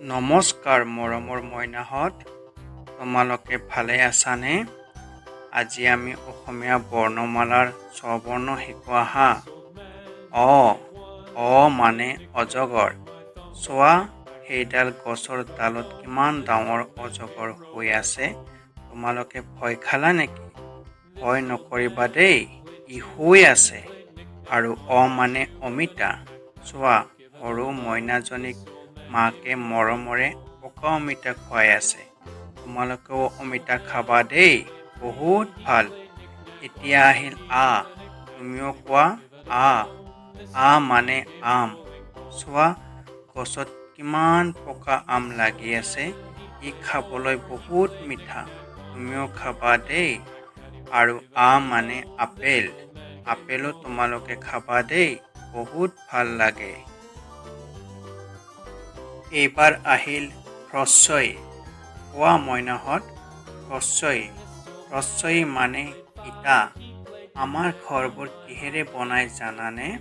নমস্কাৰ মৰমৰ মইনাহঁত, তোমালোকে ভালে আছানে? আজি আমি অসমীয়া বৰ্ণমালাৰ স্বৰবৰ্ণ শিকোঁ আহা। অ মানে অজগৰ। চোৱা, সেইডাল গছৰ ডালত কিমান ডাঙৰ অজগৰ হৈ আছে। তোমালোকে ভয় খালা নেকি? ভয় নকৰিবা দেই, ই শুই আছে। আৰু মানে অমিতা। চোৱা, সৰু মইনাজনীক মাকে মৰমৰে পকা অমিতা খুৱাই আছে। তোমালোকেও অমিতা খাবা দেই, বহুত ভাল। এতিয়া আহিল তুমিও কোৱা মানে আম। চোৱা, গছত কিমান পকা আম লাগি আছে। ই খাবলৈ বহুত মিঠা, তুমিও খাবা দেই। আৰু মানে আপেল। আপেলো তোমালোকে খাবা দেই, বহুত ভাল লাগে। এইবাৰ আহিল হ্ৰস্বই। কোৱা মইনাহঁত, হ্ৰস্বই মানে ইটা। আমাৰ ঘৰবোৰ কিহেৰে বনাই জানানে?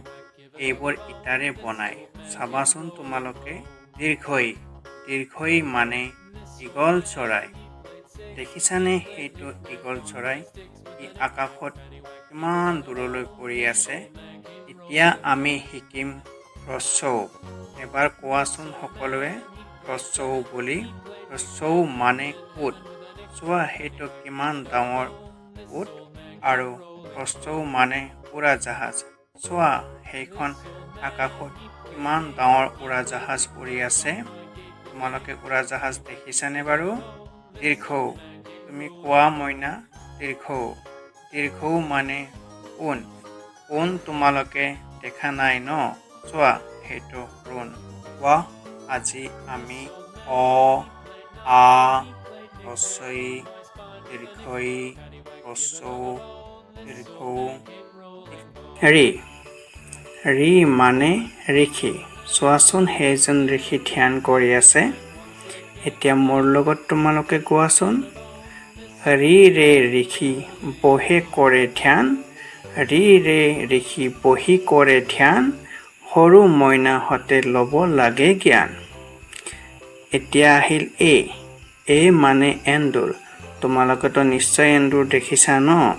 এইবোৰ ইটাৰে বনায়। চাবাচোন তোমালোকে। দীৰ্ঘই মানে ঈগল চৰাই। দেখিছানে সেইটো ঈগল চৰাই? ই আকাশত কিমান দূৰলৈ পৰি আছে। এতিয়া আমি শিকিম হ্ৰস্বউ। এবাৰ কোৱাচোন সকলোৱে হ্ৰস্বউ বুলি। হ্ৰস্বউ মানে উট। চোৱা, সেইটো কিমান ডাঙৰ উট। আৰু হ্ৰস্বউ মানে উৰাজাহাজ। চোৱা, সেইখন আকাশত কিমান ডাঙৰ উৰাজাহাজ উৰি আছে। তোমালোকে উৰাজাহাজ দেখিছানে বাৰু? দীৰ্ঘউ। তুমি কোৱা মইনা, দীৰ্ঘউ মানে ঊণ তোমালোকে দেখা নাই ন? চোৱা, সেইটো ঊণ। কোৱা, আজি আমি আ, হ্ৰস্বই, দীৰ্ঘই, হ্ৰস্বউ, দীৰ্ঘউ। ঋ মানে ঋষি। চোৱাচোন, সেইজন ঋষি ধ্যান কৰি আছে। এতিয়া মোৰ লগত তোমালোকে কোৱাচোন। ঋ ৰে ঋষি বহে কৰে ধ্যান। ঋ ৰে ঋষি বহি কৰে ধ্যান। সৰু মইনাহঁতে ল'ব লাগে জ্ঞান। এতিয়া আহিল এ মানে এন্দুৰ। তোমালোকেতো নিশ্চয় এন্দুৰ দেখিছা ন?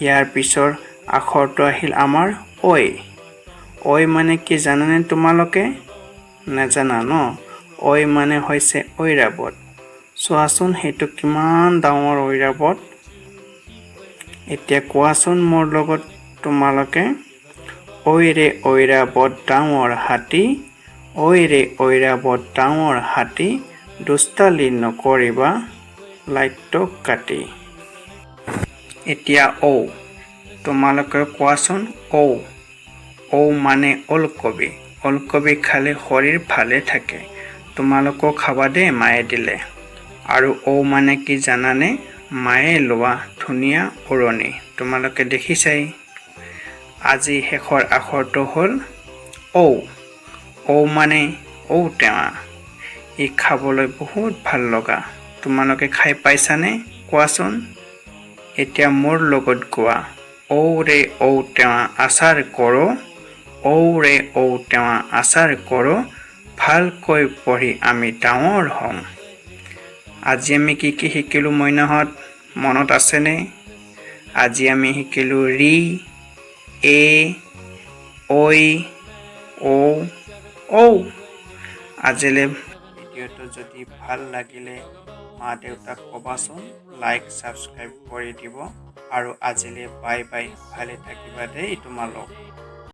ইয়াৰ পিছৰ আখৰটো আহিল আমাৰ ঐ মানে কি জানানে তোমালোকে? নাজানা ন? ঐ মানে হৈছে ঐৰাবত। চোৱাচোন, সেইটো কিমান ডাঙৰ ঐৰাবত। এতিয়া কোৱাচোন মোৰ লগত তোমালোকে। ঐ ৰে ঐৰাবত ডাঙৰ হাতী। ঐ ৰে ঐৰাবত ডাঙৰ হাতী। দুষ্টালি নকৰিবা লাইটক কাটি। এতিয়া ঔ। তোমালোকে কোৱাচোন ঔ মানে ওলকবি। ওলকবি খালে শৰীৰ ভালে থাকে। তোমালোকেও খাবা দেই, মায়ে দিলে। আৰু ঔ মানে কি জানানে? মায়ে লোৱা ধুনীয়া ওৰণি। তোমালোকে দেখিছাই। আজি শেষৰ আখৰটো হ'ল ঔ মানে ঔটেঙা। ই খাবলৈ বহুত ভাল লগা। তোমালোকে খাই পাইছানে? কোৱাচোন। এতিয়া মোৰ লগত কোৱা। ঔ ৰে ঔটেঙা আচাৰ কৰোঁ। ঔ ৰে ঔটেঙা আচাৰ কৰোঁ। ভালকৈ পঢ়ি আমি ডাঙৰ হওঁ। আজি আমি কি শিকিলোঁ মইনাহঁত? মনত আছেনে? আজি আমি শিকিলোঁ ঋ, এ, ঐ, ঔ। আজিলৈ ভিডিঅ'টো যদি ভাল লাগিলে মা-দেউতাক ক'বাচোন, লাইক ছাবস্ক্ৰাইব কৰি দিব। আৰু আজিলৈ বাই, ভালে থাকিবা দেই তোমালোক।